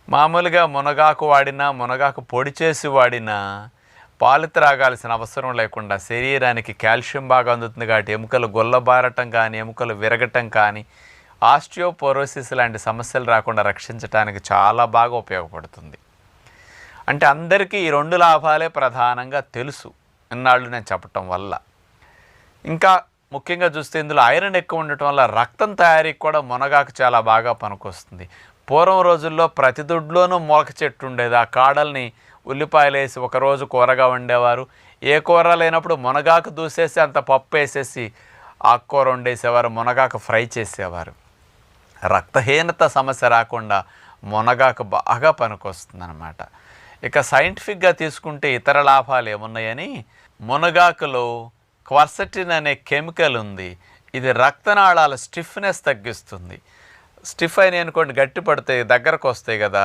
మామూలుగా మునగాకు వాడినా, మునగాకు పొడి చేసి వాడినా పాలు త్రాగాల్సిన అవసరం లేకుండా శరీరానికి కాల్షియం బాగా అందుతుంది కాబట్టి ఎముకలు గొల్లబారటం కానీ, ఎముకలు విరగటం కానీ, ఆస్టియోపోరోసిస్ లాంటి సమస్యలు రాకుండా రక్షించడానికి చాలా బాగా ఉపయోగపడుతుంది. అంటే అందరికీ ఈ 2 లాభాలే ప్రధానంగా తెలుసు ఇన్నాళ్ళు నేను చెప్పటం వల్ల. ఇంకా ముఖ్యంగా చూస్తే ఇందులో ఐరన్ ఎక్కువ ఉండటం వల్ల రక్తం తయారీకి కూడా మునగాకు చాలా బాగా పనికొస్తుంది. పూర్వం రోజుల్లో ప్రతి దొడ్లోనూ మొలక చెట్టు ఉండేది. ఆ కాడల్ని ఉల్లిపాయలు వేసి ఒకరోజు కూరగా వండేవారు. ఏ కూర లేనప్పుడు మునగాకు దూసేసి అంత పప్పు వేసేసి ఆకుకూర వండేసేవారు, మునగాకు ఫ్రై చేసేవారు. రక్తహీనత సమస్య రాకుండా మునగాకు బాగా పనికొస్తుందన్నమాట. ఇక సైంటిఫిక్గా తీసుకుంటే ఇతర లాభాలు ఏమున్నాయని, మునగాకులో క్వర్సెటిన్ అనే కెమికల్ ఉంది. ఇది రక్తనాళాల స్టిఫ్నెస్ తగ్గిస్తుంది. స్టిఫ్ అయినాయి అనుకోండి, గట్టి పడితే దగ్గరకు వస్తాయి కదా,